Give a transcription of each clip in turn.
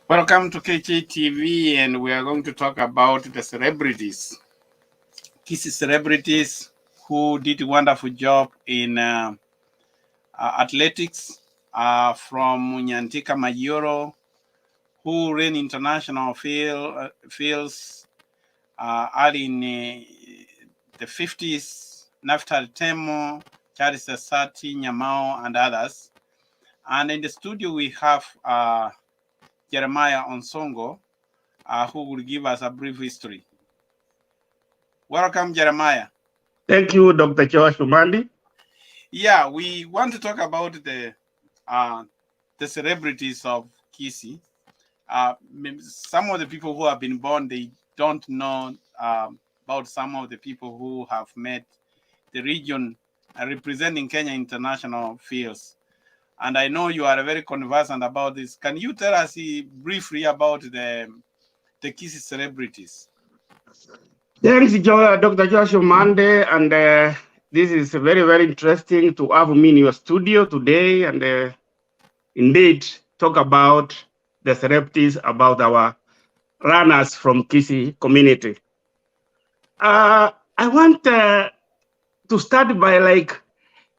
Welcome to KJTV, and we are going to talk about the celebrities. Kisii celebrities who did a wonderful job in athletics, from Nyantiaka Mayioro, who ran international fields early in the 50s, Naftali Temu, Gerald Asati, and others. And in the studio we have Jeremiah Onsongo, who will give us a brief history. Welcome, Jeremiah. Thank you, Dr. Josh Umandi. Yeah, we want to talk about the celebrities of Kisii. Some of the people who have been born, they don't know about some of the people who have met the region representing Kenya international fields. And I know you are very conversant about this. Can you tell us briefly about the Kisii celebrities? Thanks, Dr. Josh Umandi. And this is very, very interesting to have me in your studio today and indeed talk about the celebrities, about our runners from Kisii community. I want to start by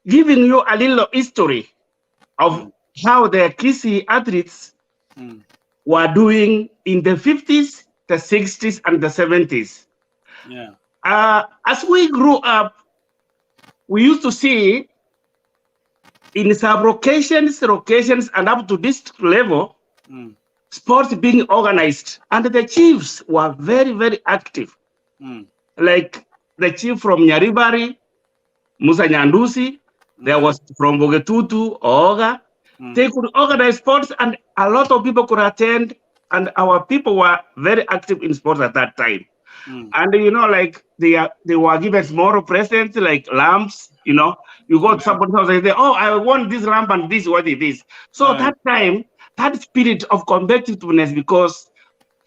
giving you a little history of how the Kisii athletes were doing in the 50s, the 60s, and the 70s. Yeah. As we grew up, we used to see in some locations, and up to district level, sports being organized. And the chiefs were very, very active. Like the chief from Nyaribari, Musa Nyandusi, there was from Bogetutu, Oga. They could organize sports and a lot of people could attend, and our people were very active in sports at that time. And they were given small presents like lamps. You go to somebody's house and say, "Oh, I want this lamp and this what it is." So that time, that spirit of competitiveness, because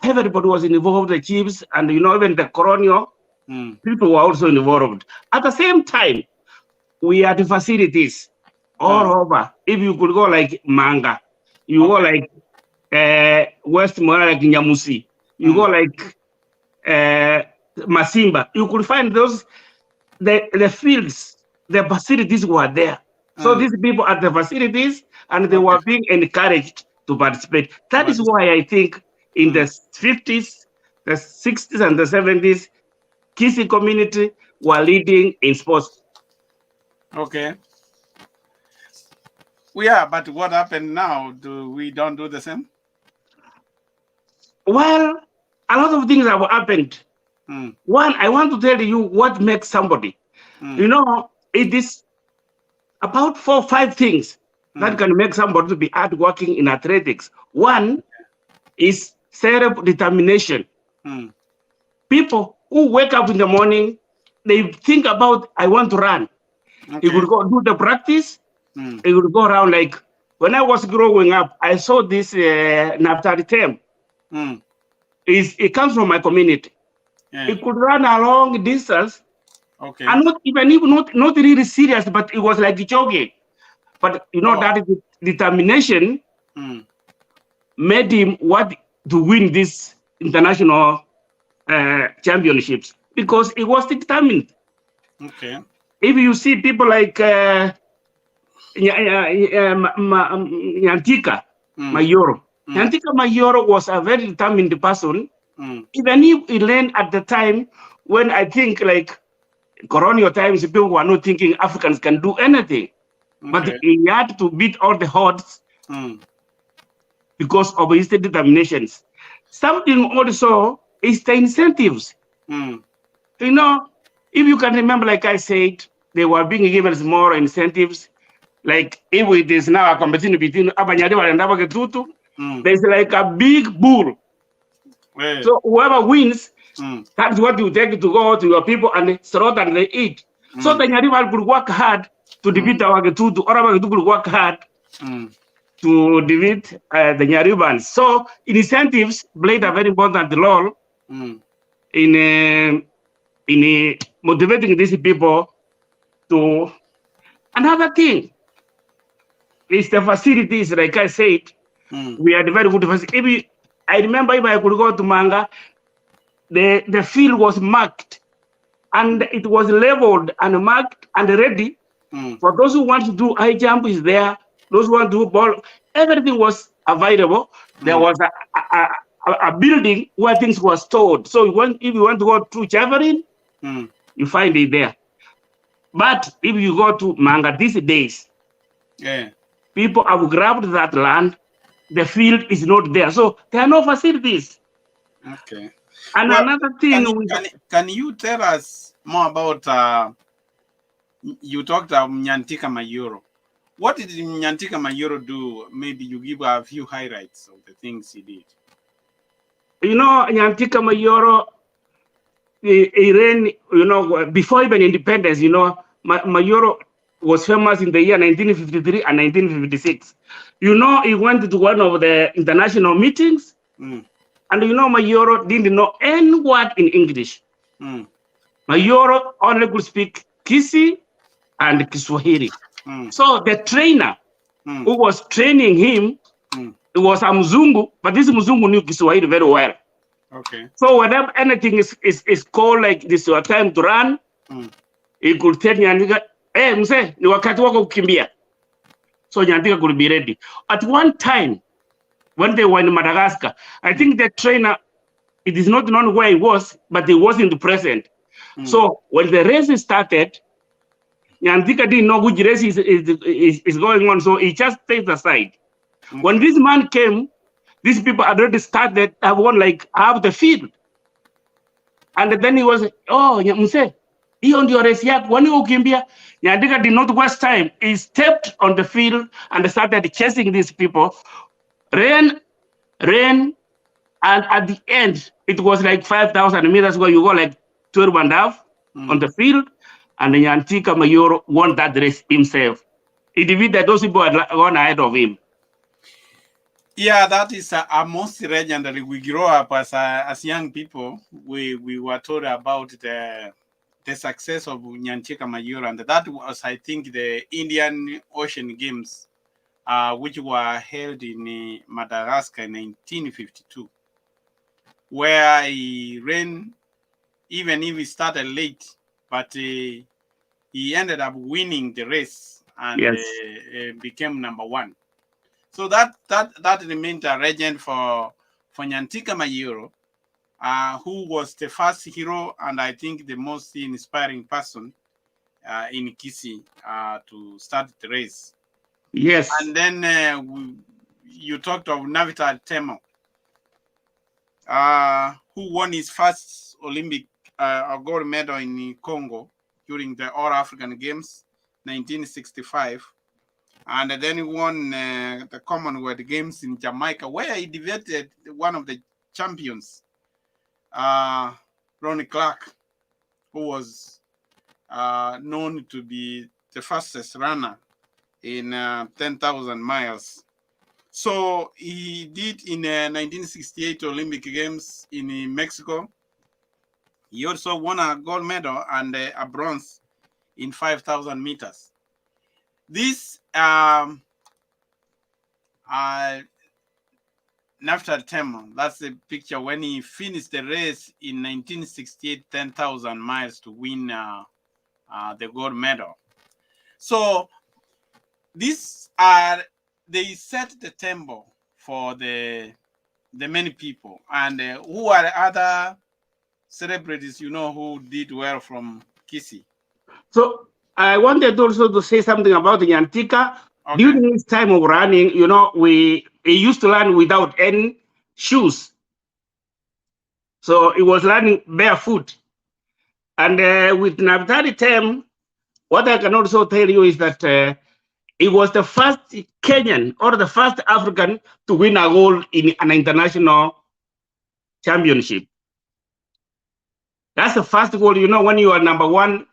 everybody was involved, the chiefs and even the colonial people were also involved. At the same time, we had facilities all over. If you could go like Manga, you go like West Mora, like Nyamusi, you go like Masimba, you could find the fields, the facilities were there. So these people at the facilities and they were being encouraged to participate. That is why I think in the 50s, the 60s, and the 70s, Kisii community were leading in sports. Okay. Yeah, but what happened now? We don't do the same? Well, a lot of things have happened. One, I want to tell you what makes somebody. It is about 4 or 5 things that can make somebody to be hardworking in athletics. One is self-determination. People who wake up in the morning, they think about, I want to run. You could go do the practice. You would go around like, when I was growing up, I saw this Naftali Temu. It comes from my community. It could run a long distance, and not really serious, but it was like jogging. But that determination made him want to win this international championships because he was determined. If you see people like Nyantiaka Mayioro. Nyantiaka Mayor was a very determined person. Even if he learned at the time when I think like colonial times, people were not thinking Africans can do anything. But he had to beat all the odds because of his determinations. Something also is the incentives. If you can remember, like I said, they were being given more incentives. Like if it is now a competition between Abanyadiwa and Abagetutu, there's like a big bull. So whoever wins, that's what you take to go to your people and they slaughter and they eat. So the Nyariban could work hard to defeat our Getutu, or Abagetutu could work hard to defeat the Nyaribans. So incentives played a very important role in motivating these people to. Another thing is the facilities, like I said, we had very good facilities. I remember if I could go to Manga, the field was marked and it was leveled and marked and ready. For those who want to do high jump is there. Those who want to do ball, everything was available. There was a building where things were stored. So if you want to go to javelin, you find it there. But if you go to Manga these days, people have grabbed that land. The field is not there. So there are no facilities. Okay. And Well, another thing, can you tell us more about, you talked about Nyantiaka Mayioro. What did Niantica Mayor do? Maybe you give a few highlights of the things he did. You know, Nyantiaka Mayioro, he ran, you know, before even independence, you know, Mayioro was famous in the year 1953 and 1956. You know, he went to one of the international meetings, and you know, Mayioro didn't know any word in English. Mayioro only could speak Kisii and Kiswahili. So the trainer who was training him, it was a Mzungu, but this Mzungu knew Kiswahili very well. Okay. So whenever anything is called like this, your time to run, he could tell Nyantika, hey, mse, ni wakati wako kukimbia. So Nyantika could be ready. At one time, when they were in Madagascar, I think the trainer, it is not known where he was, but he wasn't present. So when the race started, Nyantika didn't know which race is going on, so he just stayed aside. When this man came, these people had already started, have won like half the field. And then he was, oh, Mse, hiyo ndio race yako, wani ukimbia? Nyantika did not waste time. He stepped on the field and started chasing these people, ran, and at the end, it was like 5,000 meters where you go like 12 and a half on the field, and Nyantika Mayioro won that race himself. He defeated those people had gone ahead of him. Yeah, that is a most legendary. We grow up as young people. We were told about the success of Nyantiaka Mayioro, and that was, I think, the Indian Ocean Games, which were held in Madagascar in 1952, where he ran, even if he started late, but he ended up winning the race and became number one. So that remained a legend for Nyantiaka Mayioro, who was the first hero and I think the most inspiring person in Kisii to start the race. Yes. And then you talked of Naftali Temu, who won his first Olympic gold medal in Congo during the All African Games, 1965. And then he won the Commonwealth Games in Jamaica, where he defeated one of the champions, Ronnie Clark, who was known to be the fastest runner in 10,000 miles. So he did in 1968 Olympic Games in Mexico. He also won a gold medal and a bronze in 5,000 meters. This Naftali Temu, that's the picture when he finished the race in 1968, 10,000 miles to win the gold medal. So these are, they set the tempo for the many people. And who are other celebrities, you know, who did well from Kisii? So I wanted also to say something about Nyantika. Okay. During his time of running, you know, he used to run without any shoes. So he was running barefoot. And with Naftali Temu, what I can also tell you is that he was the first Kenyan or the first African to win a gold in an international championship. That's the first goal. You know, when you are number one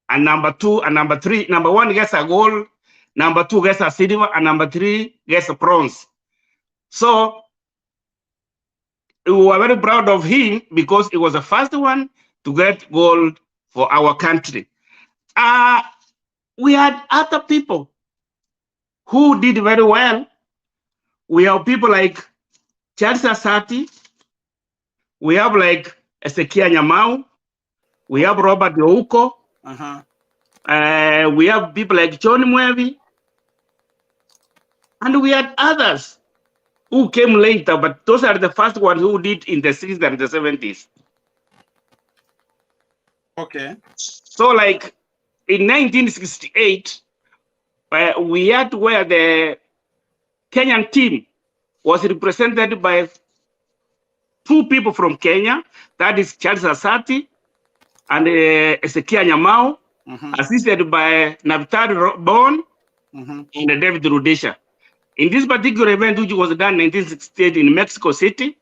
and number two and number three, number one gets a gold, number two gets a silver, and number three gets a bronze. So we were very proud of him because he was the first one to get gold for our country. We had other people who did very well. We have people like Charles Asati, we have like Ezekiel Nyamau, we have Robert Ouko, we have people like John Omweri, and we had others who came later, but those are the first ones who did in the 60s and the 70s. Okay. So like in 1968, we had where the Kenyan team was represented by 2 people from Kenya, that is Charles Asati and Ezekiel Nyamau, assisted by Naftali Temu and David Rudisha. In this particular event, which was done in 1968 in Mexico City,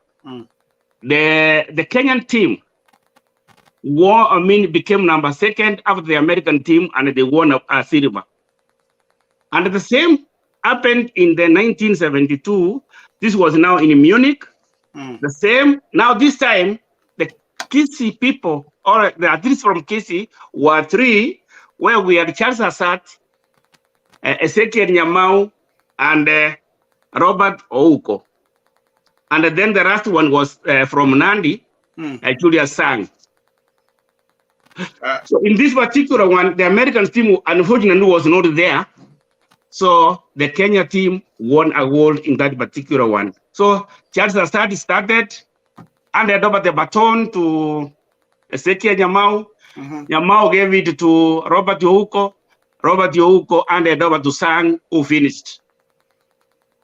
the Kenyan team became number 2nd after the American team, and they won a silver. And the same happened in the 1972. This was now in Munich. The same. Now this time, the Kisii people, or the athletes from Kisii, were 3, where we had Charles Asati, Ezekiel Nyamau, and Robert Ouko. And then the last one was from Nandi, Julia Sang. So in this particular one, the American team unfortunately was not there. So the Kenya team won a gold in that particular one. So Charles Asati started, handed over the baton to Ezekiel Nyamau. Nyamau gave it to Robert Ouko. Robert Ouko handed over to Sang, who finished.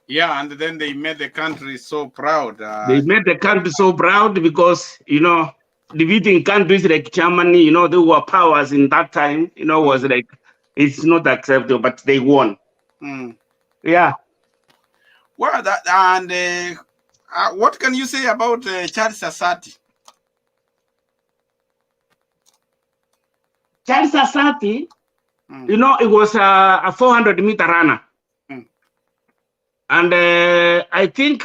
Yeah, and then they made the country so proud. They made the country so proud because, defeating countries like Germany, they were powers in that time, was like, it's not acceptable, but they won. Yeah. Well, and what can you say about Charles Asati? Charles Asati, it was a 400-meter runner. And I think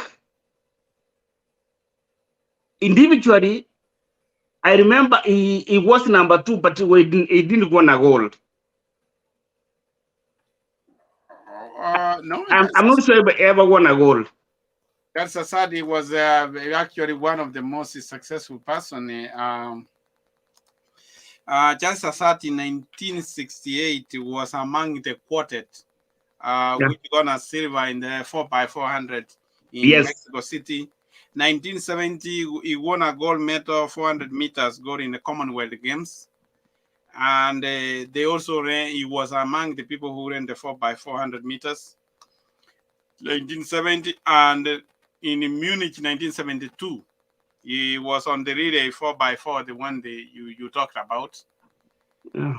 individually, I remember he was number 2, but he didn't win a gold. No, I'm not sure if he ever won a gold. Charles Asati was actually one of the most successful person. Charles Asati in 1968 was among the quartet, which won a silver in the 4x400 in Mexico City. 1970, he won a gold medal, 400 meters gold in the Commonwealth Games. And they also ran, he was among the people who ran the 4x400 meters. 1970, and in Munich, 1972, he was on the relay 4x4, the one you talked about.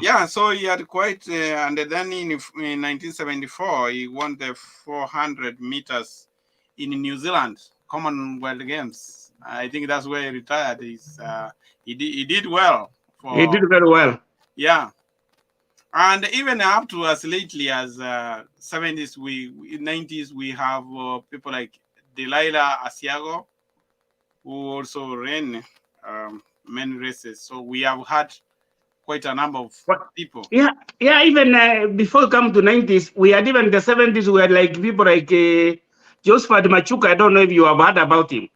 Yeah, so he had quite, and then in 1974, he won the 400 meters in New Zealand Commonwealth Games. I think that's where he retired. He did well. He did very well. Yeah, and even up to as lately as 70s, 90s, we have people like Delilah Asiago, who also ran many races. So we have had quite a number of people. Yeah. Even before come to 90s, we had even the 70s. We had like people like Josephat Machuka. I don't know if you have heard about him.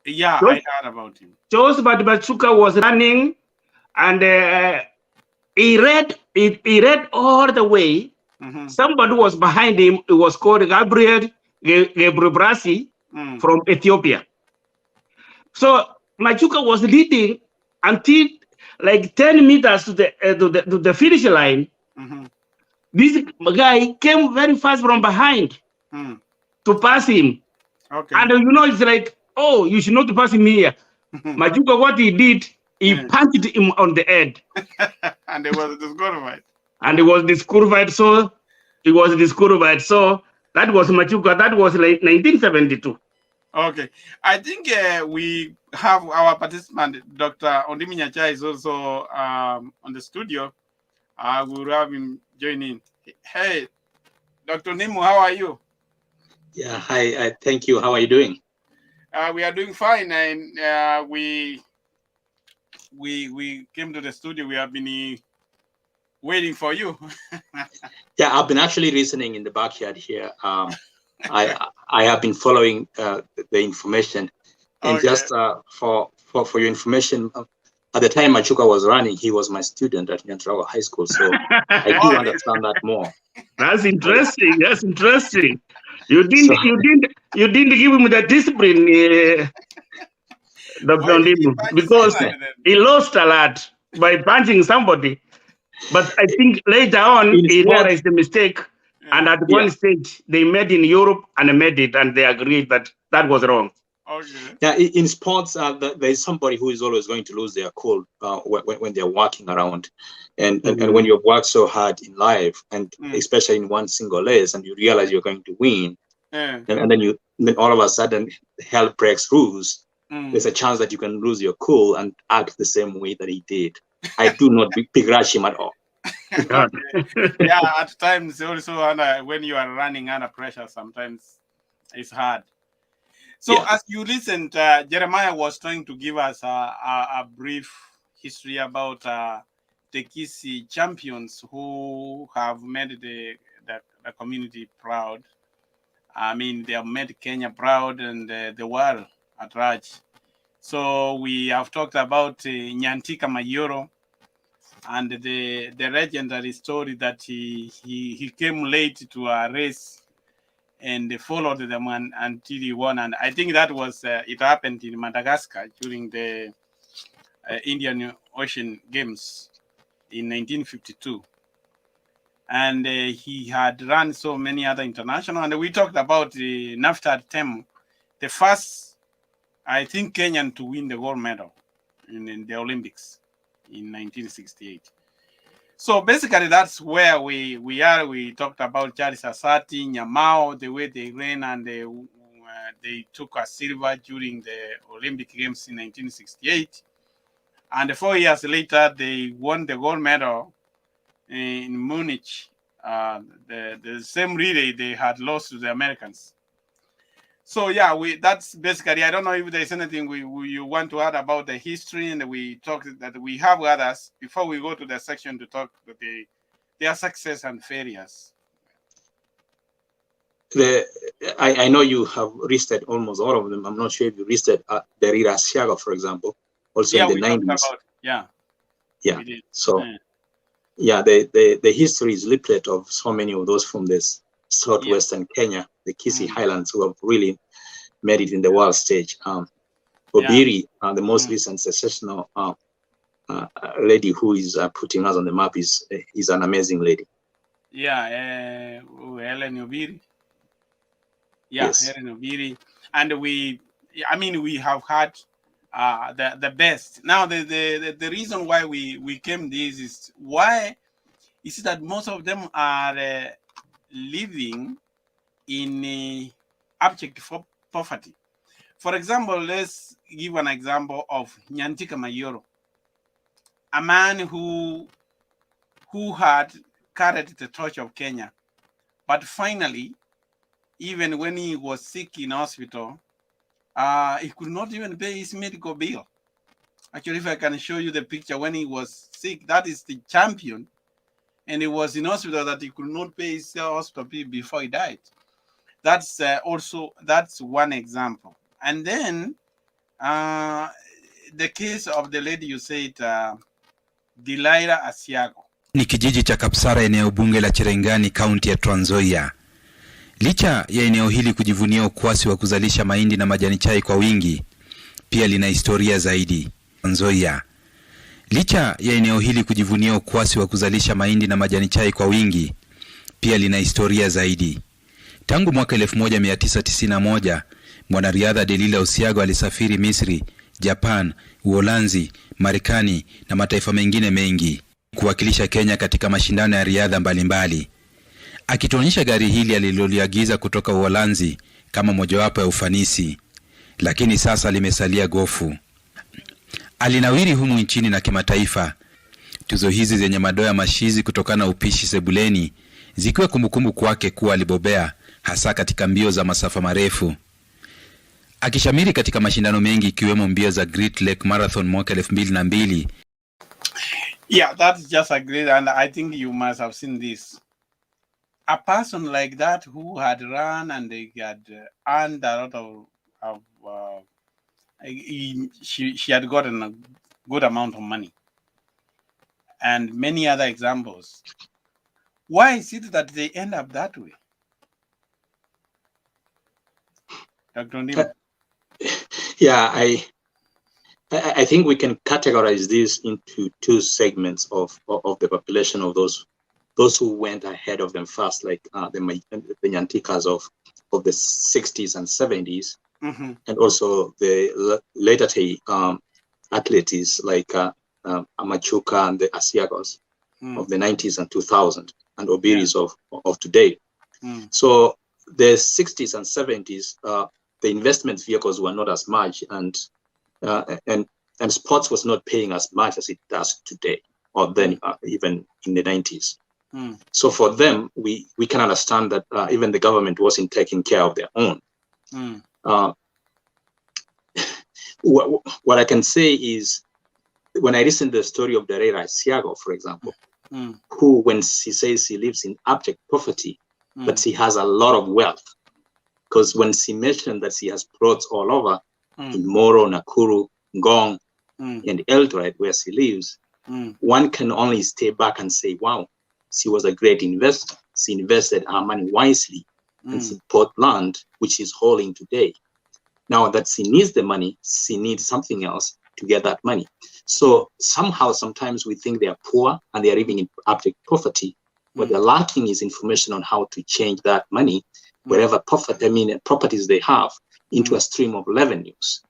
Yeah, I heard about him. Josephat Machuka was running, and he read all the way. Somebody was behind him. It was called Gabriel Gebrselassie from Ethiopia. So Machuka was leading until like 10 meters to the finish line. This guy came very fast from behind to pass him. Okay. And it's like, oh, you should not pass him here. Machuka, what he did, he punched him on the head. And he was disqualified. So he was disqualified. So that was Machuka. That was like 1972. Okay. I think we have our participant, Dr. Ondimu Nyacha, is also on the studio. We'll have him join in. Hey, Dr. Ondimu, how are you? Yeah, hi. Thank you. How are you doing? We are doing fine, and we came to the studio. We have been waiting for you. Yeah, I've been actually listening in the backyard here. I have been following the information, and just for your information, at the time Machuka was running, he was my student at Nyantiaka High School, so I do understand that more. That's interesting. That's interesting. You didn't give him the discipline, Dr. Ondimu, because he lost a lot by punching somebody. But I think later on he realized the mistake, and at one stage they met in Europe and made it, and they agreed that that was wrong. Okay. Yeah, in sports, there is somebody who is always going to lose their cool when they're walking around, and when you've worked so hard in life, and especially in one single race, and you realize you're going to win, and then all of a sudden hell breaks loose. There's a chance that you can lose your cool and act the same way that he did. I do not begrudge him at all. Yeah, at times also when you are running under pressure, sometimes it's hard. So as you listened, Jeremiah was trying to give us a brief history about the Kisii champions who have made the community proud. I mean, they have made Kenya proud and the world at large. So we have talked about Nyantiaka Mayioro and the legendary story that he came late to a race and they followed them until he won. And I think that was, it happened in Madagascar during the Indian Ocean Games in 1952. And he had run so many other international. And we talked about Naftali Temu, the first, I think, Kenyan to win the gold medal in the Olympics in 1968. So basically, that's where we are. We talked about Charles Asati, Nyamao, the way they ran, and they took a silver during the Olympic Games in 1968. And 4 years later, they won the gold medal in Munich. The same relay they had lost to the Americans. So yeah, that's basically, I don't know if there's anything you want to add about the history, and we talked that we have others before we go to the section to talk about their success and failures. I know you have listed almost all of them. I'm not sure if you listed Delilah Asiago, for example, also in the 90s. Yeah. So the history is littered of so many of those from this southwestern Kenya, the Kisii Highlands, who have really made it in the world stage. Obiri, the most recent sensational lady who is putting us on the map, is an amazing lady. Yeah, Helen Obiri. Yeah, yes. Helen Obiri. And we have had the best. Now, the reason why we came this is why is it that most of them are living in abject poverty. For example, let's give an example of Nyantiaka Mayor, a man who had carried the torch of Kenya, but finally, even when he was sick in hospital, he could not even pay his medical bill. Actually, if I can show you the picture when he was sick, that is the champion. And he was in hospital that he could not pay his hospital bill before he died. That's that's one example. And then the case of the lady you said, Delilah Asiago. Ni kijiji cha Kapsara, eneo bunge la Cherengani, kaunti ya Trans Nzoia. Licha ya eneo hili kujivunia ukwasi wa kuzalisha mahindi na majani chai kwa wingi, pia lina historia zaidi. Nzoia. Licha ya eneo hili kujivunia ukwasi wa kuzalisha mahindi na majani chai kwa wingi, pia lina historia zaidi. Tangu mwaka 1991, mwanariadha Delilah Asiago alisafiri Misri, Japan, Uholanzi, Marekani na mataifa mengine mengi kuwakilisha Kenya katika mashindano ya riadha mbalimbali. Akituonyesha gari hili aliloliagiza kutoka Uholanzi kama mojawapo ya ufanisi, lakini sasa limesalia gofu. Alinawiri humu nchini na kimataifa. Tuzo hizi zenye madoa mashizi kutokana upishi sebuleni zikiwa kumbukumbu kwake kuwa alibobea hasa katika mbio za masafa marefu. Akishamiri katika mashindano mengi ikiwemo mbio za Great Lake Marathon mwaka 2002. Yeah, that's just a great, and I think you must have seen this. a person like that who had run and they had earned a lot of she had gotten a good amount of money, and many other examples. Why is it that they end up that way, Dr. Ondimu? Yeah, I think we can categorize this into two segments of the population of those who went ahead of them first, like the Nyantikas of the 60s and 70s, and also the later athletes like Machuka and the Asiagos of the 90s and 2000, and Obiris of today. So the 60s and 70s, the investment vehicles were not as much, and sports was not paying as much as it does today, or then even in the 90s. So for them, we can understand that even the government wasn't taking care of their own. What I can say is, when I listen to the story of Delilah Asiago, for example, who, when she says she lives in abject poverty, but she has a lot of wealth, because when she mentioned that she has plots all over in Moro, Nakuru, Ngong, and Eldoret, where she lives, one can only stay back and say, wow, she was a great investor. She invested her money wisely, and she bought land, which she's holding today. Now that she needs the money, she needs something else to get that money. So somehow, sometimes we think they are poor and they are living in abject poverty. What they're lacking is information on how to change that money, wherever properties they have, into a stream of revenues.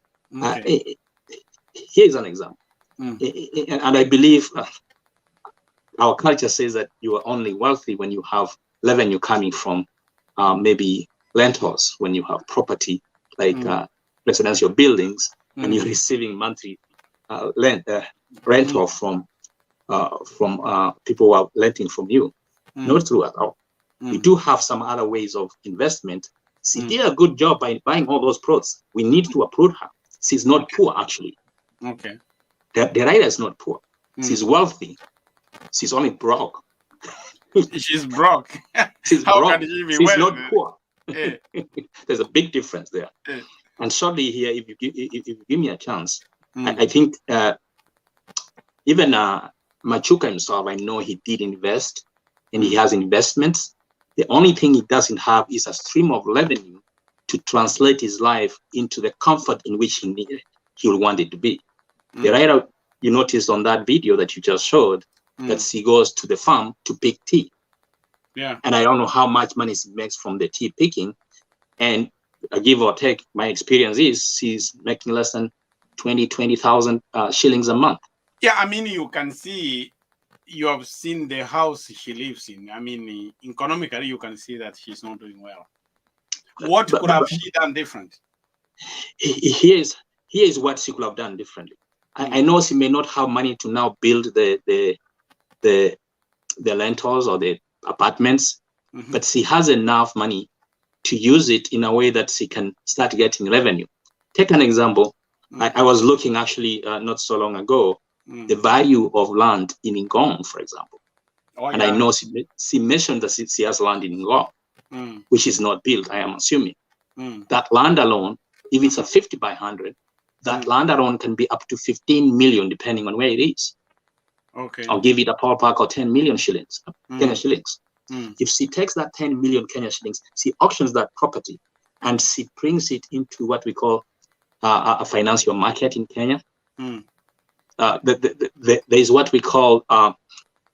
Here's an example. And I believe our culture says that you are only wealthy when you have revenue coming from maybe rentals, when you have property like residential buildings, and you're receiving monthly rental from people who are renting from you. Not true at all. We do have some other ways of investment. She did a good job by buying all those plots. We need to applaud her. She's not poor, actually. Okay. The writer is not poor. She's wealthy. She's only broke. She's broke. She's How broke. can she be She's wealthy? not poor. There's a big difference there. And shortly here, if you give me a chance, I think even Machuka himself, I know he did invest, and he has investments. The only thing he doesn't have is a stream of revenue to translate his life into the comfort in which he will want it to be. The writer, you noticed on that video that you just showed, that she goes to the farm to pick tea. Yeah. And I don't know how much money she makes from the tea picking. And give or take, my experience is she's making less than 20,000 shillings a month. Yeah, I mean, you can see, you have seen the house she lives in. I mean, economically, you can see that she's not doing well. What could have she done different? Here's what she could have done differently. I know she may not have money to now build the rentals or the apartments, but she has enough money to use it in a way that she can start getting revenue. Take an example. I was looking actually not so long ago, the value of land in Ngong, for example. And I know she mentioned that she has land in Ngong, which is not built, I am assuming. That land alone, if it's a 50 by 100, that land alone can be up to 15 million, depending on where it is. Okay. I'll give it a ballpark of 10 million shillings, Kenya shillings. If she takes that 10 million Kenya shillings, she auctions that property and she brings it into what we call a financial market in Kenya. There is what we call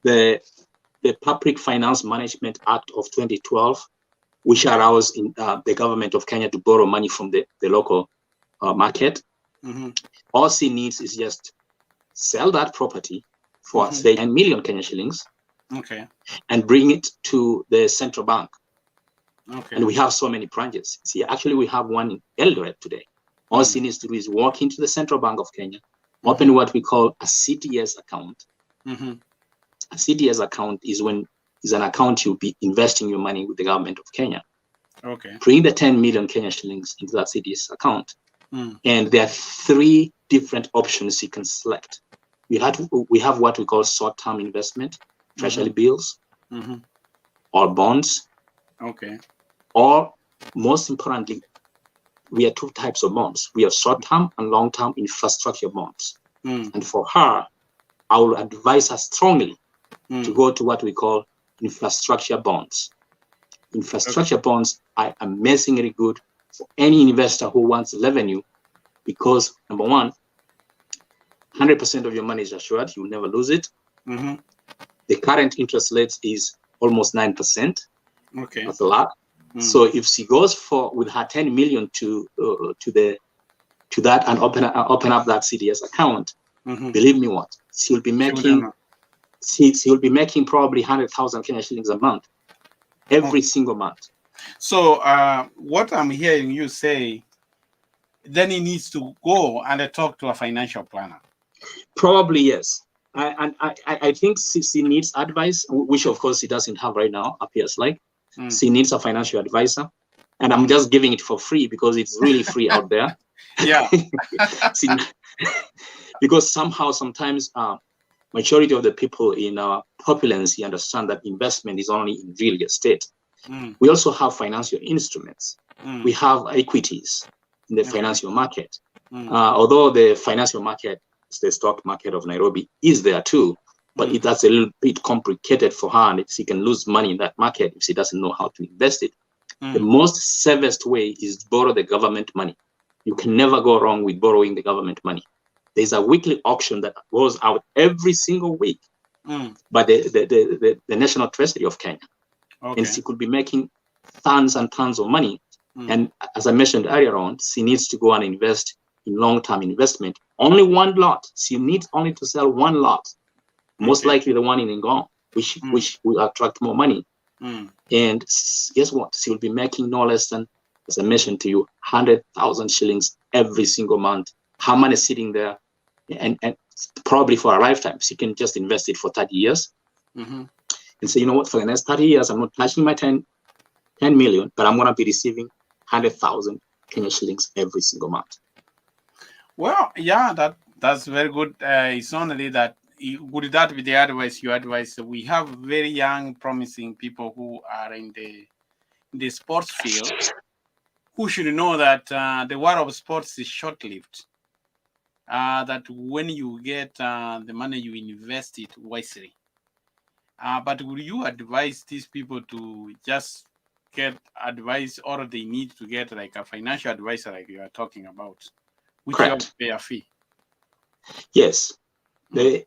the Public Finance Management Act of 2012, which allows the government of Kenya to borrow money from the local market. All she needs is just sell that property for say 10 million Kenya shillings, and bring it to the central bank. And we have so many branches. See, actually, we have one in Eldoret today. All she needs to do is walk into the Central Bank of Kenya, open what we call a CTS account. A CTS account is an account you'll be investing your money with the government of Kenya. Bring the 10 million Kenya shillings into that CTS account. And there are 3 different options you can select. We have what we call short-term investment, treasury bills, or bonds, Okay. Or most importantly, we have two types of bonds. We have short-term and long-term infrastructure bonds. And for her, I will advise her strongly to go to what we call infrastructure bonds. Infrastructure bonds are amazingly good for any investor who wants revenue because, number one, 100% of your money is assured. You'll never lose it. The current interest rate is almost 9%. Okay. That's a lot. So if she goes with her 10 million to that and open up that CDS account, believe me what, she'll be making probably 100,000 Kenya shillings a month, every single month. So what I'm hearing you say, then he needs to go and talk to a financial planner. Probably yes. I think she needs advice, which of course she doesn't have right now, appears like. She needs a financial advisor. And I'm just giving it for free because it's really free out there. Yeah. Because sometimes majority of the people in our populace understand that investment is only in real estate. We also have financial instruments. We have equities in the financial market. Although the financial market, the stock market of Nairobi, is there too, but that's a little bit complicated for her, and she can lose money in that market if she doesn't know how to invest it. The most safest way is to borrow the government money. You can never go wrong with borrowing the government money. There's a weekly auction that goes out every single week by the National Treasury of Kenya. And she could be making tons and tons of money. And as I mentioned earlier on, she needs to go and invest in long-term investment. Only one lot. She needs only to sell one lot. Most likely the one in Ngong, which will attract more money. And guess what? She will be making no less than, as I mentioned to you, 100,000 shillings every single month. Her money is sitting there, and probably for a lifetime. She can just invest it for 30 years and say, you know what, for the next 30 years, I'm not touching my 10 million, but I'm going to be receiving 100,000 Kenya shillings every single month. Well, yeah, that's very good. It's only that, would that be the advice you advise? We have very young, promising people who are in the sports field who should know that the world of sports is short-lived. That when you get the money, you invest it wisely. But would you advise these people to just get advice, or they need to get like a financial advisor like you are talking about, which you have to pay a fee? Yes. They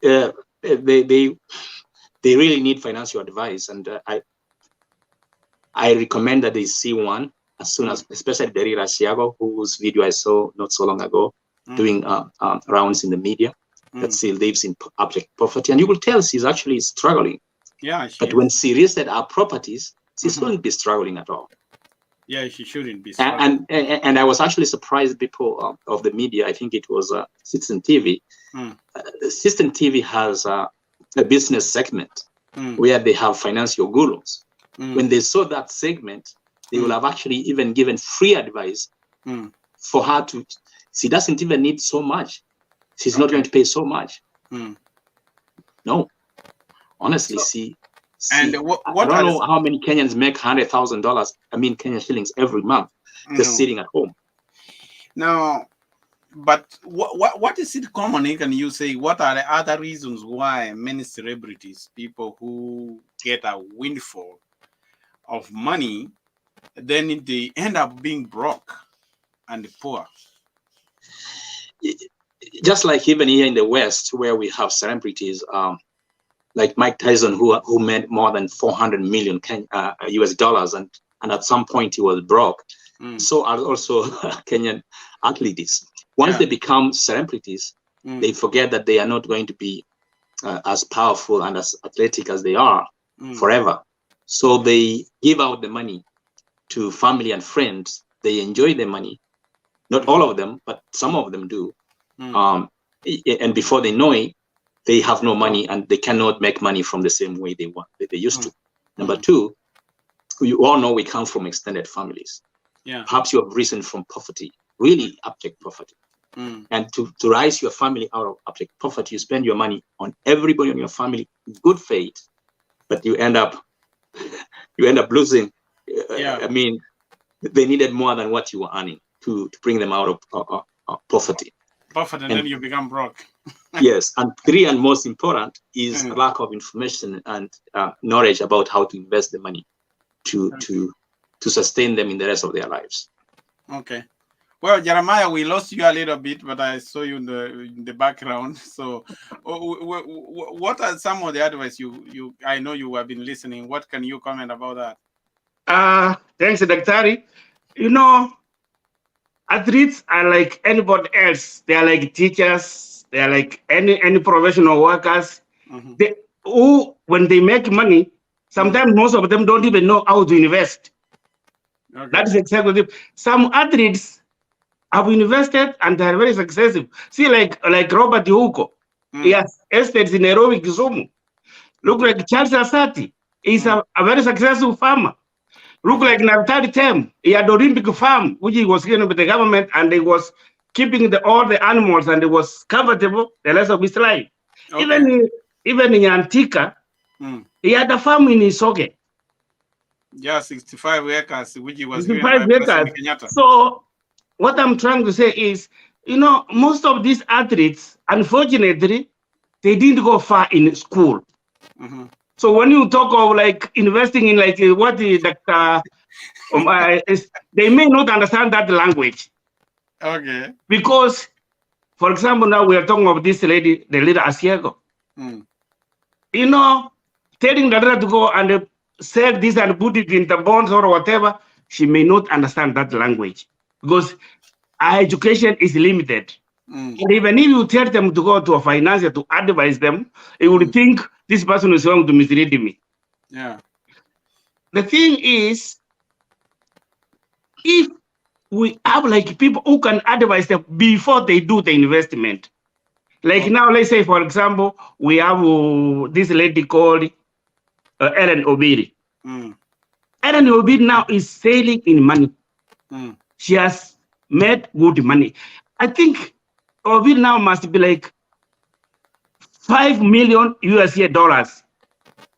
really need financial advice, and I recommend that they see one as soon as, especially Delilah Asiago, whose video I saw not so long ago, doing rounds in the media, that she lives in abject poverty, and you will tell she's actually struggling. Yeah, but when she listed our properties, she shouldn't be struggling at all. Yeah, she shouldn't be struggling. And I was actually surprised, people of the media, I think it was Citizen TV. Citizen TV has a business segment where they have financial gurus. When they saw that segment, they will have actually even given free advice for her to, she doesn't even need so much. She's not going to pay so much. No, honestly, I don't know how many Kenyans make $100,000, Kenyan shillings every month, just sitting at home. Now, but what is it common? Can you say, what are the other reasons why many celebrities, people who get a windfall of money, then they end up being broke and poor? Just like even here in the West, where we have celebrities, like Mike Tyson, who made more than 400 million US dollars, and at some point he was broke. So are also Kenyan athletes. Once they become celebrities, they forget that they are not going to be as powerful and as athletic as they are forever. So they give out the money to family and friends. They enjoy the money. Not all of them, but some of them do. And before they know it, they have no money and they cannot make money from the same way they used to. Number two, you all know we come from extended families. Yeah. Perhaps you have risen from poverty, really abject poverty. And to rise your family out of abject poverty, you spend your money on everybody in your family in good faith, but you end up losing I mean, they needed more than what you were earning to bring them out of poverty. And then you become broke. Yes, and three, and most important, is lack of information and knowledge about how to invest the money to sustain them in the rest of their lives. Okay. Well, Jeremiah, we lost you a little bit, but I saw you in the background. So, what are some of the advice I know you have been listening? What can you comment about that? Thanks, Daktari. You know, athletes are like anybody else. They are like teachers. They are like any professional workers. When they make money, sometimes most of them don't even know how to invest. Okay. That is exactly it. Some athletes have invested and they are very successful. See, like Robert Hugo, he has estates in Nairobi, Kisumu. Look like Charles Asati, he's a very successful farmer. Look like Naftali Temu, he had Olympic farm, which he was given by the government, and he was keeping all the animals, and it was comfortable the rest of his life. Okay. Even in Nyantiaka, he had a farm in Isoge. Yeah, 65 acres, which he was 65 acres. So what I'm trying to say is, you know, most of these athletes, unfortunately, they didn't go far in school. So when you talk of like investing in like what the Dr. They may not understand that language. Okay. Because, for example, now we are talking of this lady, Delilah Asiago. You know, telling Delilah to go and sell this and put it in the bonds or whatever, she may not understand that language because our education is limited. And even if you tell them to go to a financier to advise them, they will think this person is going to mislead me. Yeah. The thing is, if we have like people who can advise them before they do the investment, like now, let's say, for example, we have this lady called Ellen Obiri. Ellen Obiri now is sailing in money. She has made good money. I think Obiri now must be like $5 million US.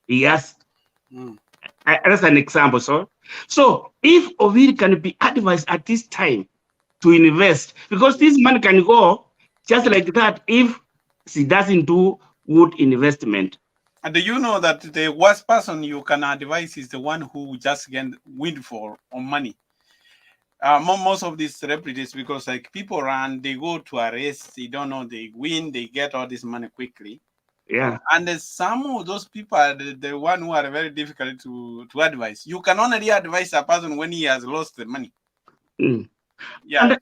Yes. That's an example. So if Obiri can be advised at this time to invest, because this money can go just like that if she doesn't do good investment. And do you know that the worst person you can advise is the one who just get windfall on money? Most of these celebrities, because like people run, they go to a race, they don't know, they win, they get all this money quickly. Yeah. And some of those people are the one who are very difficult to advise. You can only advise a person when he has lost the money. Yeah.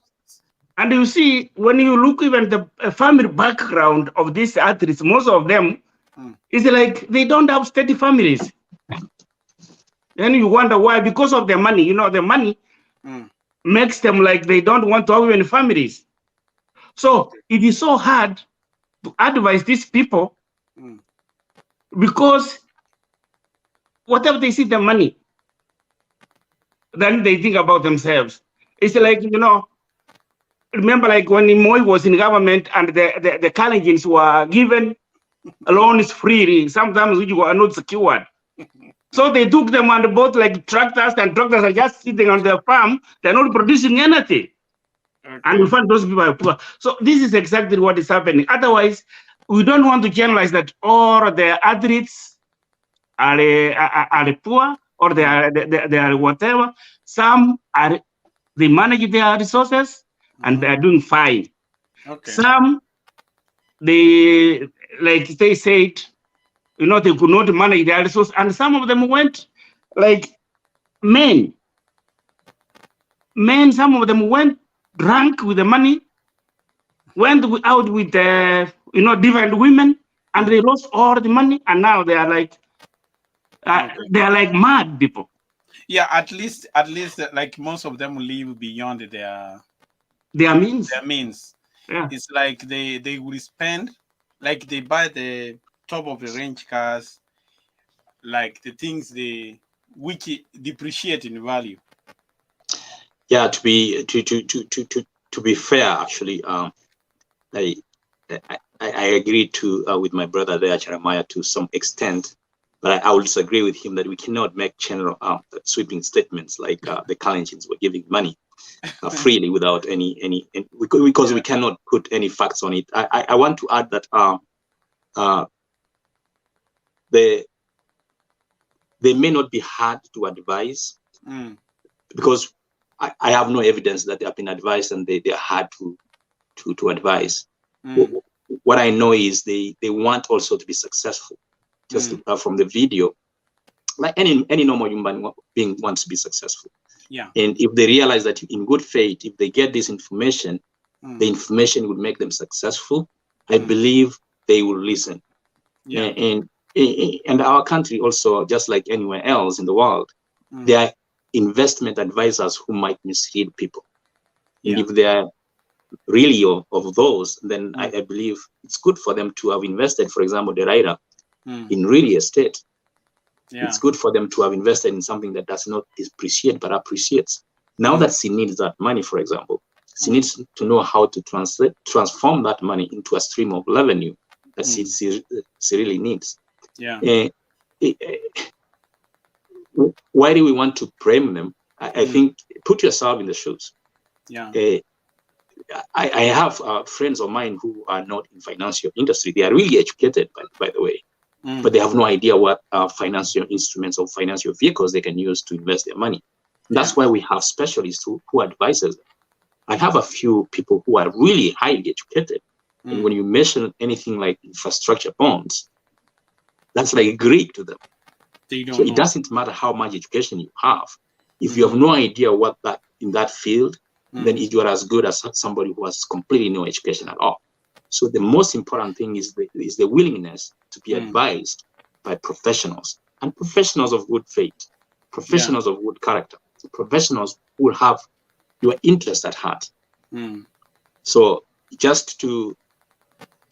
And you see, when you look even the family background of these athletes, most of them is like they don't have steady families. Then you wonder why, because of the money. You know, the money makes them like they don't want to have even families. So it is so hard to advise these people because whatever they see the money, then they think about themselves. It's like, you know, remember like when Moi was in government and the Kalenjins were given loans freely, sometimes which were not secured. So they took them and bought like tractors, and tractors are just sitting on their farm. They're not producing anything. Okay. And we find those people are poor. So this is exactly what is happening. Otherwise, we don't want to generalize that all the athletes are poor or they are whatever. Some are, they manage their resources and they are doing fine. Okay. Some, they, like they said, you know, they could not manage their resources, and some of them went like men. Some of them went drunk with the money, went out with you know, different women, and they lost all the money, and now they are like mad people. Yeah, at least like most of them live beyond their means. Their means. Yeah. It's like they will spend, like they buy the top of the range cars, like the things which depreciate in value. Yeah, to be fair, actually, I agree with my brother there, Jeremiah, to some extent. But I will disagree with him that we cannot make general sweeping statements like the Kalenjins were giving money freely without any because we cannot put any facts on it. I want to add that they may not be hard to advise because I have no evidence that they have been advised and they are hard to advise. What I know is they want also to be successful. Just from the video, like any normal human being wants to be successful. Yeah. And if they realize that in good faith, if they get this information, the information would make them successful, I believe they will listen. Yeah. And our country also, just like anywhere else in the world, there are investment advisors who might mislead people. And if they are really of those, then I believe it's good for them to have invested, for example, Delilah, in real estate. It's good for them to have invested in something that does not depreciate but appreciates. Now that she needs that money, for example, she needs to know how to transform that money into a stream of revenue that she really needs. Why do we want to blame them? I think put yourself in the shoes. I have friends of mine who are not in financial industry. They are really educated, by the way, but they have no idea what financial instruments or financial vehicles they can use to invest their money. That's why we have specialists who advise them. I have a few people who are really highly educated. And when you mention anything like infrastructure bonds, that's like Greek to them. So it doesn't matter how much education you have. If you have no idea what that in that field, then you are as good as somebody who has completely no education at all. So the most important thing is the willingness to be advised by professionals, and professionals of good faith, professionals of good character, professionals who have your interest at heart. So just to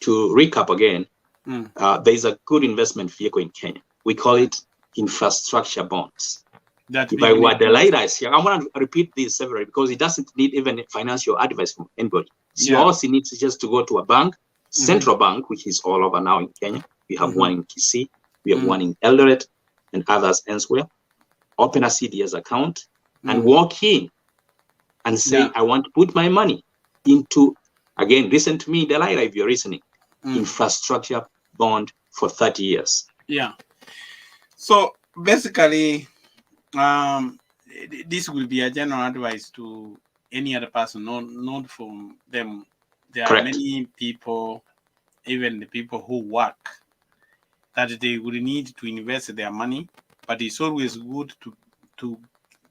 recap again, there is a good investment vehicle in Kenya. We call it infrastructure bonds. If I were Delilah Asiago, I want to repeat this several because it doesn't need even financial advice from anybody. She also needs just to go to a bank, central bank, which is all over now in Kenya. We have one in Kisii, we have one in Eldoret, and others elsewhere. Open a CDS account and walk in and say, I want to put my money into, again, listen to me, Delilah, if you're listening, infrastructure bond for 30 years. Yeah. So basically, this will be a general advice to any other person, not from them. There are many people, even the people who work, that they will need to invest their money, but it's always good to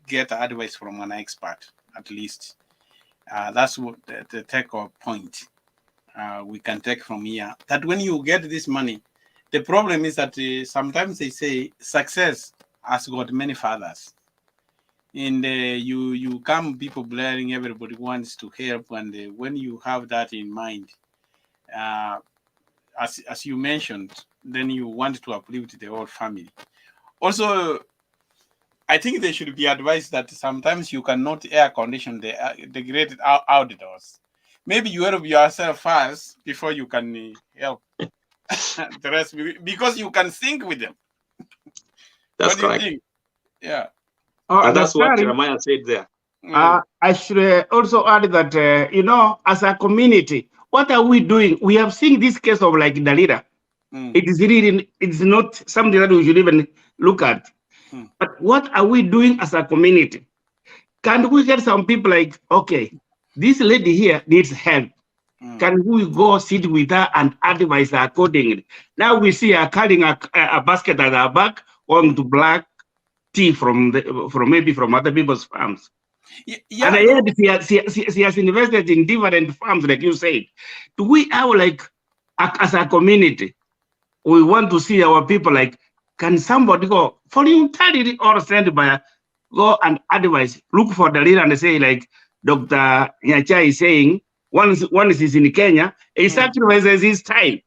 get advice from an expert, at least. That's what the take-off point we can take from here. That when you get this money, the problem is that sometimes they say success has got many fathers. And you come people blaring, everybody wants to help, and when you have that in mind, as you mentioned, then you want to uplift the whole family. Also, I think they should be advised that sometimes you cannot air condition the great outdoors. Maybe you help yourself first before you can help the rest, because you can sync with them. That's correct. Yeah. And that's what Jeremiah said there. I should also add that, as a community, what are we doing? We have seen this case of like Delilah. It's not something that we should even look at. But what are we doing as a community? Can we get some people like, okay, this lady here needs help. Can we go sit with her and advise her accordingly? Now we see her carrying a basket at her back, going to black tea from other people's farms. And I heard she has invested in different farms, like you said. Do we have as a community, we want to see our people can somebody go for Untitled or send by go and advise, look for the leader and say Dr. Nyantiaka is saying, once he's in Kenya, he sacrifices his time,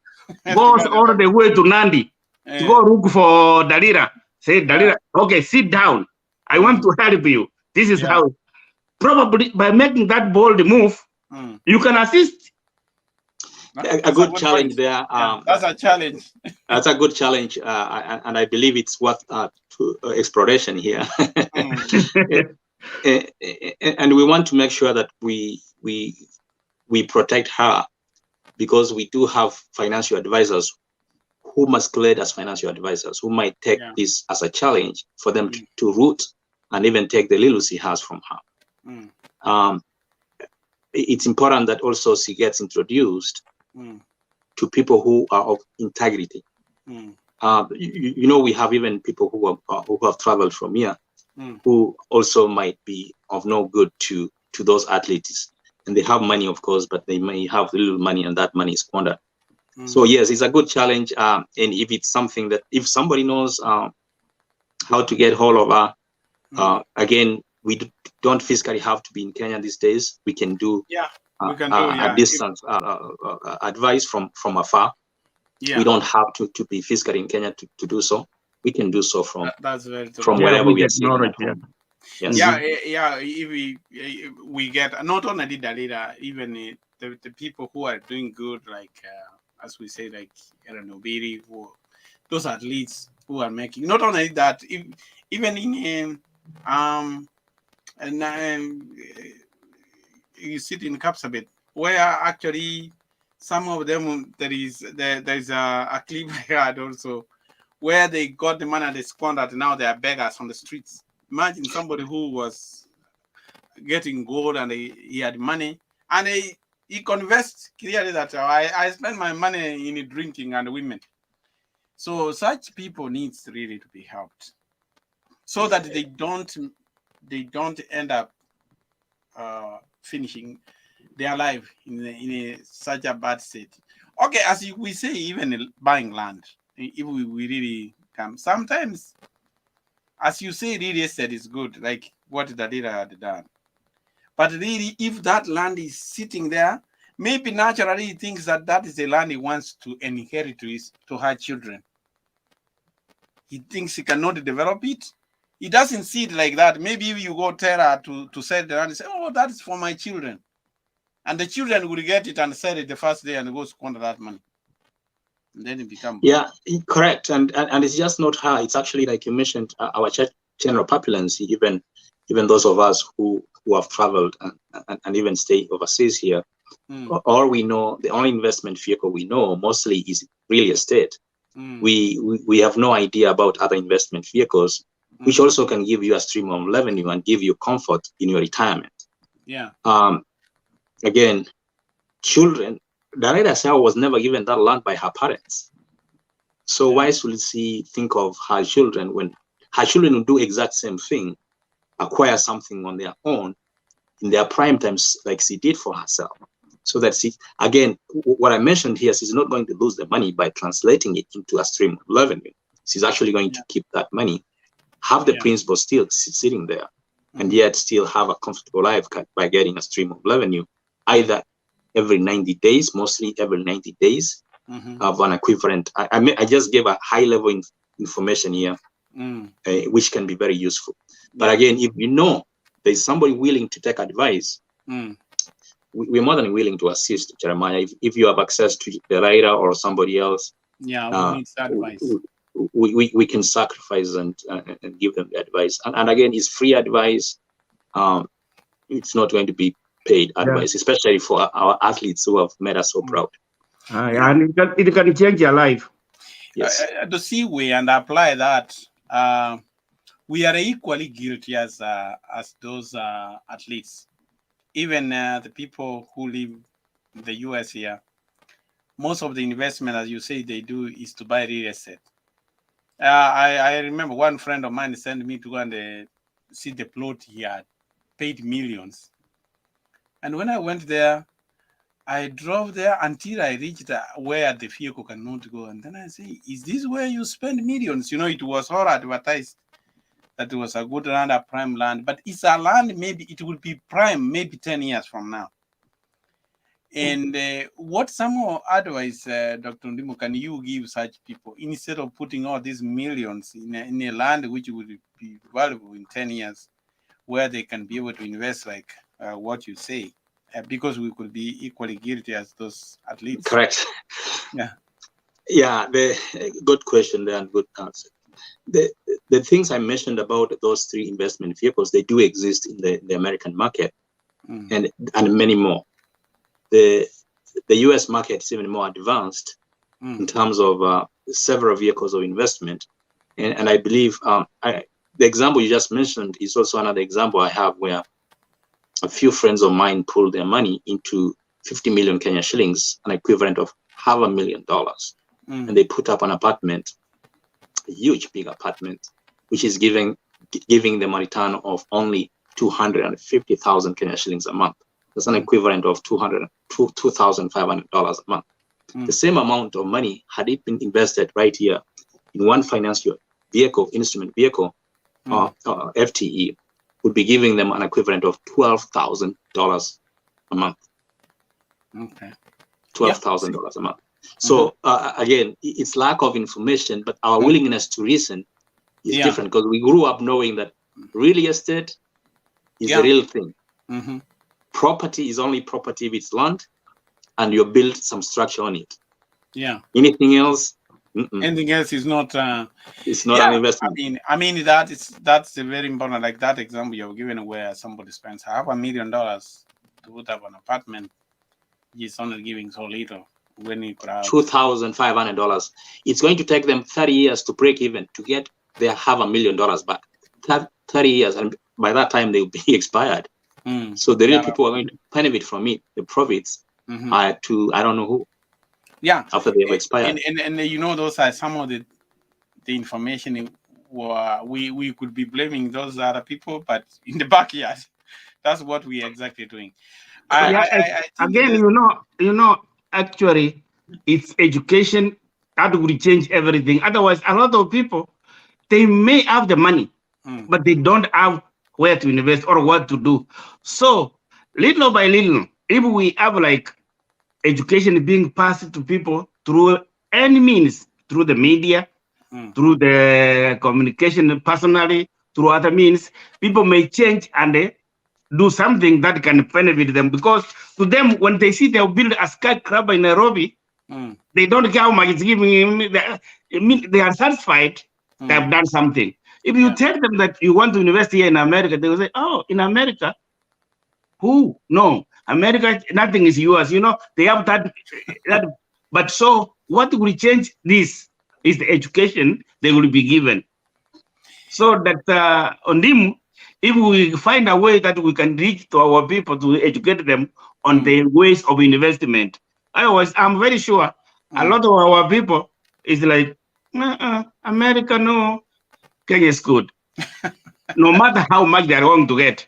goes all the way to Nandi to go look for Delilah. Say, Delilah, okay, sit down. I want to help you. This is how. Probably by making that bold move, you can assist. a good challenge there. That's a challenge. That's a good challenge, and I believe it's worth exploration here. And we want to make sure that we protect her, because we do have financial advisors who masquerade as financial advisors, who might take this as a challenge for them to root and even take the little she has from her. It's important that also she gets introduced to people who are of integrity. You know, we have even people who have traveled from here who also might be of no good to those athletes. And they have money, of course, but they may have little money and that money is squandered. So yes, it's a good challenge. And if it's something that, if somebody knows how to get hold of her, again, we don't physically have to be in Kenya these days. We can do a distance advice from afar. We don't have to be physically in Kenya to do so. We can do so from wherever we are sitting at home. Yes. If we get not only Delilah, even the people who are doing good, like as we say, like Omweri, those athletes who are making. Not only that, even in you sit in Kapsabet, where actually some of them there's a clip I had also where they got the money and they squandered. Now they are beggars on the streets. Imagine somebody who was getting gold and he had money and he confessed clearly that I spend my money in drinking and women. So such people needs really to be helped so that they don't end up finishing their life in such a bad state. Okay, as we say, even buying land, if we really come, sometimes, as you say, real estate is good, like what Delilah had done. But really, if that land is sitting there, maybe naturally he thinks that is the land he wants to inherit to her children. He thinks he cannot develop it. He doesn't see it like that. Maybe if you go tell her to sell the land and say, oh, that is for my children. And the children will get it and sell it the first day and go squander that money. And then it becomes... Yeah, correct. And it's just not her. It's actually, like you mentioned, our general populace, even those of us who have traveled and even stay overseas here. All we know, the only investment vehicle we know mostly is real estate. We have no idea about other investment vehicles, which also can give you a stream of revenue and give you comfort in your retirement. Yeah. Again, children, Delilah Asiago was never given that land by her parents. So why should she think of her children when her children will do exact same thing, acquire something on their own in their prime times like she did for herself? So that she, again, what I mentioned here, she's not going to lose the money by translating it into a stream of revenue. She's actually going to keep that money, have the principal still sitting there, and yet still have a comfortable life by getting a stream of revenue, either every 90 days, mostly every 90 days, of an equivalent. I just gave a high level information here, which can be very useful. But again, if you know there's somebody willing to take advice, we're more than willing to assist, Jeremiah. If you have access to the writer or somebody else, we need advice. We can sacrifice and give them the advice. And again, it's free advice. It's not going to be paid advice, especially for our athletes who have made us so proud. And it can change your life. Yes. To see we and apply that, we are equally guilty as those athletes. Even the people who live in the US here, most of the investment, as you say, they do is to buy real estate. I remember one friend of mine sent me to go and see the plot he had, paid millions. And when I went there, I drove there until I reached where the vehicle cannot go. And then I say, is this where you spend millions? You know, it was all advertised that it was a good land, a prime land, but it's a land, maybe it will be prime, maybe 10 years from now. And what some more advice, Dr. Ondimu, can you give such people instead of putting all these millions in a land which would be valuable in 10 years, where they can be able to invest like what you say, because we could be equally guilty as those athletes. Correct. Yeah. Yeah, good question there and good answer. The things I mentioned about those three investment vehicles, they do exist in the American market, and many more. The US market is even more advanced in terms of several vehicles of investment, and I believe the example you just mentioned is also another example I have where a few friends of mine pulled their money into 50 million Kenya shillings, an equivalent of $500,000, and they put up an apartment, a huge big apartment, which is giving them a return of only 250,000 Kenya shillings a month. That's an equivalent of $2,500 a month. The same amount of money, had it been invested right here in one financial vehicle, instrument vehicle, FTE, would be giving them an equivalent of $12,000 a month. Okay. $12,000 a month. So again, it's lack of information, but our willingness to reason is different, because we grew up knowing that real estate is the real thing. Property is only property if it's land and you build some structure on it. Yeah. Anything else? Anything else is not. It's not an investment. I mean that's a very important. Like that example you've given, where somebody spends $500,000 to put up an apartment, he's only giving so little. When you crowd $2,500, it's going to take them 30 years to break even to get their $500,000 back. 30 years, and by that time they will be expired. So the real people are going to benefit from it. The profits are to I don't know who. Yeah, after they have expired. And you know, those are some of the information we could be blaming those other people, but in the backyard, that's what we are exactly doing. I again, you know, actually, it's education that will change everything. Otherwise, a lot of people, they may have the money, but they don't have where to invest or what to do. So little by little, if we have like education being passed to people through any means, through the media, through the communication personally, through other means, people may change and do something that can benefit them. Because to them, when they see they'll build a skyscraper in Nairobi, they don't care how much it's giving them. They are satisfied they have done something. If you tell them that you want to invest here in America, they will say, oh, in America? Who? No. America, nothing is yours. You know, they have that. But so what will change this is the education they will be given. So that Ondimu, if we find a way that we can reach to our people to educate them on the ways of investment. Otherwise, I'm very sure a lot of our people is like, America, no, Kenya is good. No matter how much they're going to get.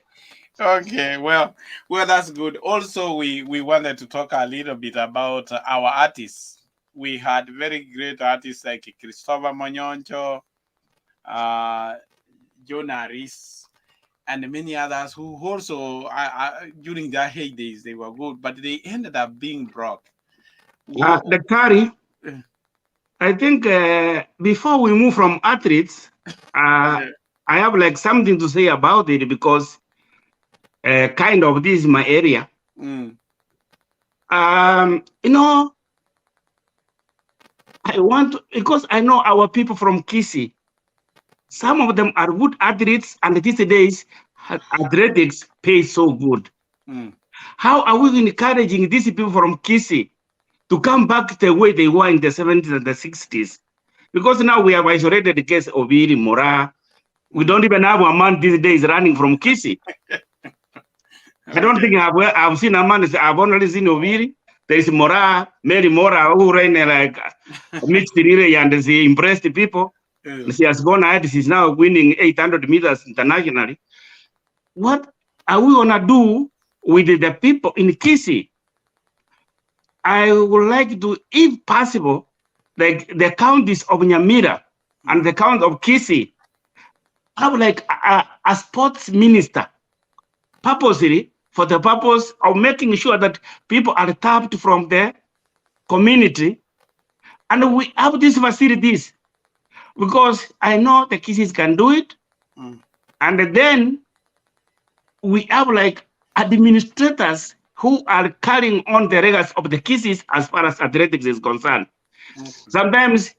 Okay, well, that's good. Also, we wanted to talk a little bit about our artists. We had very great artists like Christopher Monyonko, John Arisi, and many others who also, during their heydays, they were good, but they ended up being broke. The Kari, I think before we move from athletes, I have like something to say about it, because kind of this is my area. You know, I want to, because I know our people from Kisii, some of them are good athletes, and these days athletics pay so good. How are we encouraging these people from Kisii to come back the way they were in the 70s and the 60s? Because now we have isolated the case of Iri Mora. We don't even have a man these days running from Kisii. I don't think I've seen a man. I've only seen Oviri. There is Mora, Mary Mora, who ran like mixed relay, and she impressed the people. She has gone ahead. She's now winning 800 meters internationally. What are we gonna do with the people in Kisii? I would like to, if possible, like the counties of Nyamira and the county of Kisii, have like a sports minister, purposely for the purpose of making sure that people are tapped from the community, and we have these facilities, because I know the Kisiis can do it, and then we have like administrators who are carrying on the legacy of the Kisii as far as athletics is concerned. Sometimes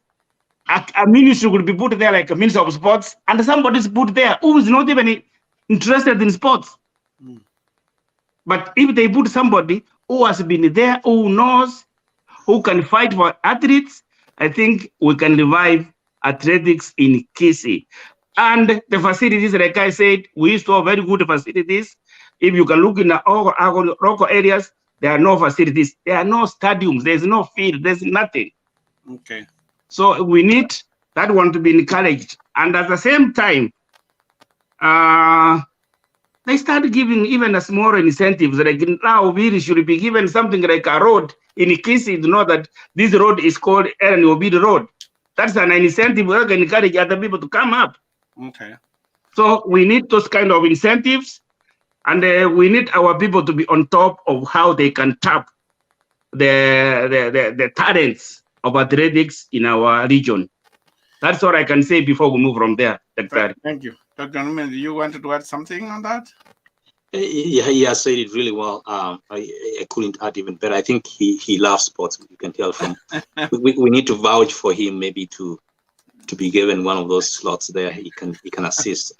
a ministry will be put there, like a minister of sports, and somebody is put there who is not even interested in sports. But if they put somebody who has been there, who knows, who can fight for athletes, I think we can revive athletics in Kisii. And the facilities, like I said, we used to have very good facilities. If you can look in the local areas, there are no facilities. There are no stadiums. There's no field. There's nothing. Okay. So we need that one to be encouraged. And at the same time, they start giving even a small incentives. Like now, we should be given something like a road in Kisii to know that this road is called Aaron Obid Road. That's an incentive that can encourage other people to come up. Okay. So we need those kind of incentives, and we need our people to be on top of how they can tap the talents of athletics in our region. That's what I can say before we move from there, Dr. Thank you. Dr. Newman, do you want to add something on that? Yeah, he has said it really well. I couldn't add even better. I think he loves sports. You can tell from. we need to vouch for him, maybe to be given one of those slots there. He can assist.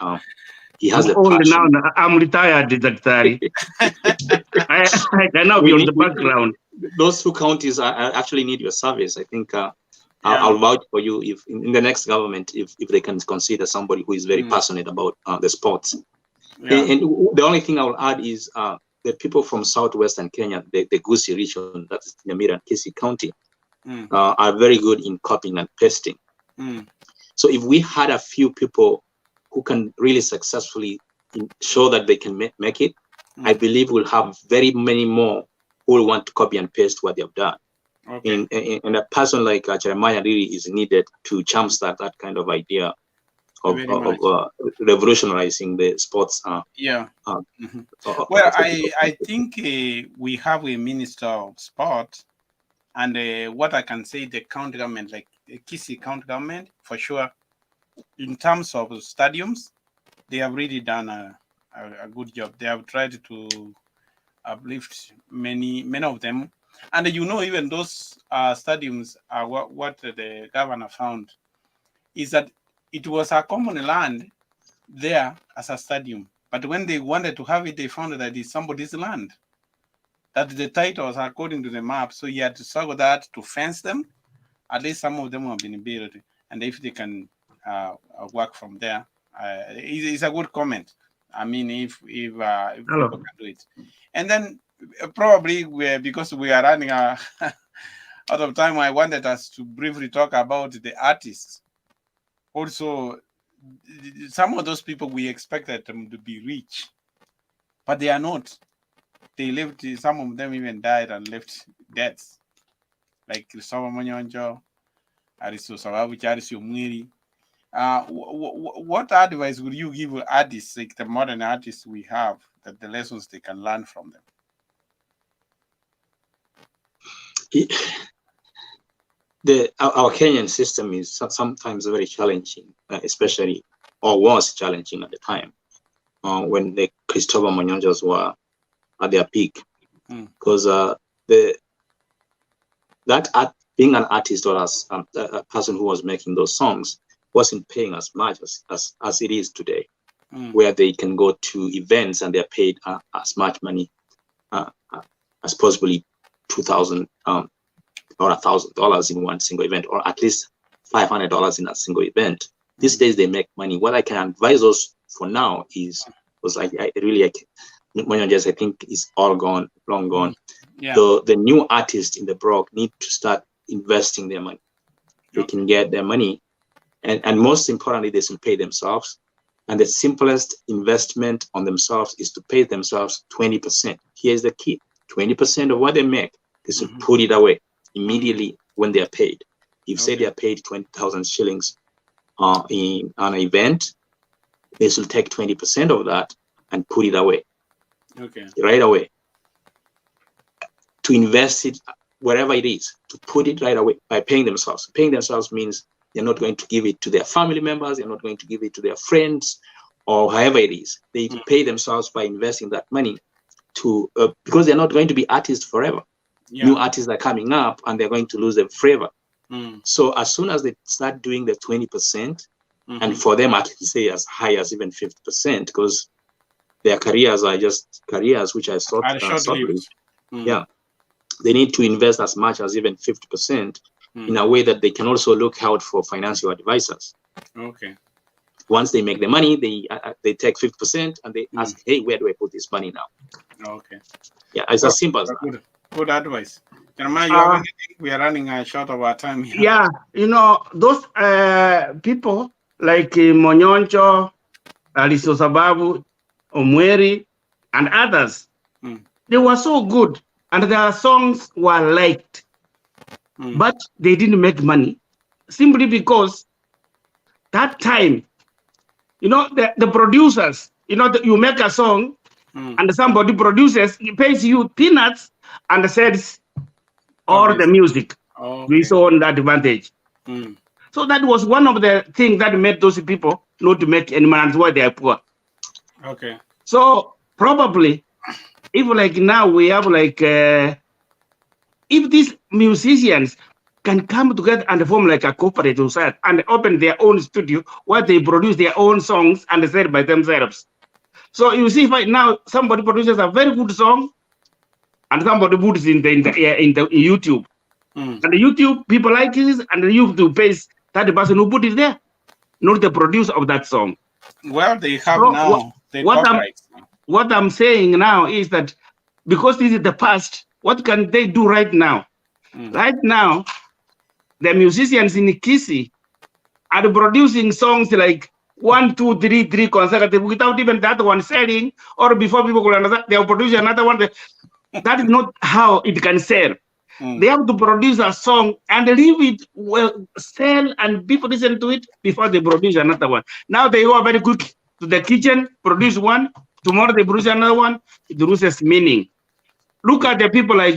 He has the passion. Now I'm retired, Dr. I cannot be on the background. Those two counties actually need your service. I think I'll vouch for you if in the next government, if they can consider somebody who is very passionate about the sports. Yeah. And the only thing I will add is the people from southwestern Kenya, the Kisii region, that's Nyamira and Kisii County, are very good in copying and pasting. So if we had a few people who can really successfully show that they can make it, I believe we'll have very many more who will want to copy and paste what they've done. Okay. And a person like Jeremiah really is needed to jumpstart that kind of idea of revolutionizing the sports. Well, I think we have a minister of sport, and what I can say, the county government, like the Kisii county government, for sure, in terms of stadiums, they have really done a good job. They have tried to uplift many of them. And even those stadiums are what the governor found is that it was a common land there as a stadium. But when they wanted to have it, they found that it's somebody's land, that the titles are according to the map. So you had to struggle that to fence them. At least some of them have been built. And if they can work from there, it's a good comment. I mean, if people can do it. And then probably because we are running out of time, I wanted us to briefly talk about the artists. Also, some of those people, we expected them to be rich, but they are not. They left, some of them even died and left debts, like Monyonko, Arisi, Omweri. What advice would you give artists, like the modern artists we have, that the lessons they can learn from them? Our Kenyan system is sometimes very challenging, especially, or was challenging at the time, when the Christopher Monyonjos were at their peak, because being an artist or as a person who was making those songs wasn't paying as much as it is today, where they can go to events and they're paid as much money as possibly $2,000 or $1,000 in one single event, or at least $500 in a single event. These days they make money. What I can advise us for now is, because I Monyonko, I think, is all gone, long gone. Yeah. The new artists in the Brock need to start investing their money. They can get their money, and most importantly, they should pay themselves. And the simplest investment on themselves is to pay themselves 20%. Here's the key: 20% of what they make, they should put it away immediately when they are paid. If say they are paid 20,000 shillings in an event, they should take 20% of that and put it away. Right away. To invest it wherever it is, to put it right away by paying themselves. Paying themselves means they're not going to give it to their family members, they're not going to give it to their friends, or however it is. They pay themselves by investing that money to because they're not going to be artists forever. Yeah. New artists are coming up and they're going to lose their flavor. Mm. So as soon as they start doing the 20%, and for them I can say as high as even 50%, because their careers are just careers which are short-lived. Yeah, they need to invest as much as even 50% in a way that they can also look out for financial advisors. Okay. Once they make the money, they take 50% and they ask, hey, where do I put this money now? Okay. Yeah, it's as simple as that. Good advice. Jeremiah, you have anything? We are running short of our time here. Yeah, you know, those people like Monyonko, Arisi Sababu, Omweri, and others, they were so good and their songs were liked, but they didn't make money simply because that time, you know, the producers, you know, you make a song and somebody produces, he pays you peanuts and sells all the music. We saw on that advantage. So that was one of the things that made those people not to make any money. That's why they are poor. Okay. So probably, if like now we have like, if these musicians can come together and form like a cooperative society and open their own studio where they produce their own songs and sell by themselves. So you see, right now somebody produces a very good song and somebody puts in the YouTube. And the YouTube people like this, and the YouTube pays that the person who put it there, not the producer of that song. Well, they have now what I'm saying now is that because this is the past, what can they do right now? Right now, the musicians in Kisii are producing songs like 1, 2, 3, 3 consecutive without even that one selling, or before people could understand, they are producing another one. That is not how it can sell. They have to produce a song and leave it well, sell, and people listen to it before they produce another one. Now they go very quick to the kitchen, produce one. Tomorrow they produce another one. It loses meaning. Look at the people like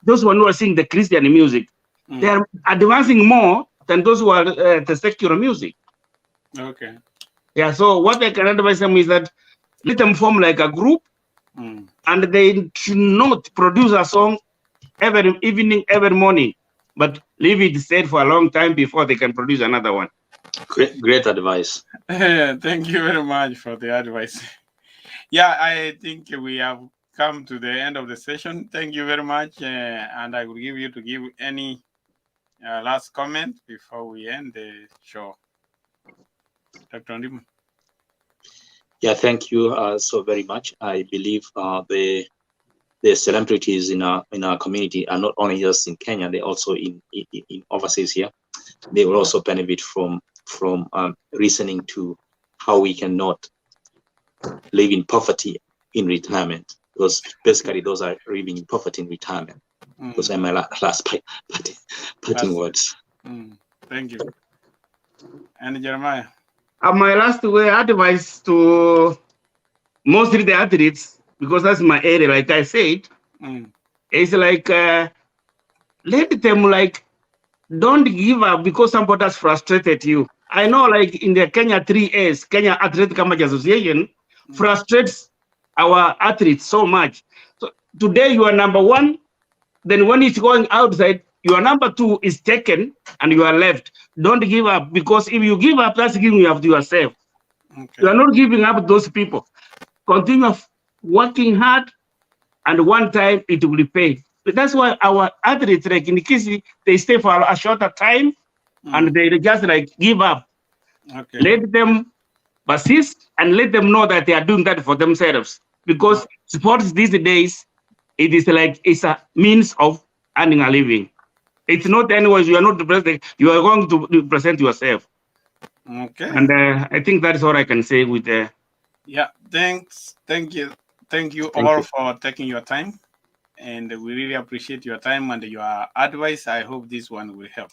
those who are singing the Christian music. They are advancing more than those who are the secular music. Okay. Yeah. So what I can advise them is that let them form like a group. And they should not produce a song every evening, every morning, but leave it set for a long time before they can produce another one. Great advice. Thank you very much for the advice. Yeah, I think we have come to the end of the session. Thank you very much. And I will give you to give any last comment before we end the show. Dr. Ondimu. Yeah, thank you so very much. I believe the celebrities in our community are not only just in Kenya; they also in overseas here. They will also benefit from listening to how we cannot live in poverty in retirement. Because basically, those are living in poverty in retirement. Those are my last parting words. Thank you. And Jeremiah. My last advice to mostly the athletes, because that's my area, like I said, is like let them like don't give up because somebody has frustrated you. I know, like in the Kenya 3As, Kenya Athletic Association, frustrates our athletes so much. So today you are number 1, then when it's going outside, your number 2 is taken and you are left. Don't give up, because if you give up, that's giving up to yourself. Okay. You are not giving up those people. Continue working hard, and one time it will pay. But that's why our athletes, like in Kisii, they stay for a shorter time and they just like give up. Okay. Let them persist and let them know that they are doing that for themselves. Because sports these days, it is like it's a means of earning a living. It's not anyways, you are not the president, you are going to represent yourself. Okay. And I think that is all I can say with the. Yeah, thanks. Thank you all for taking your time. And we really appreciate your time and your advice. I hope this one will help.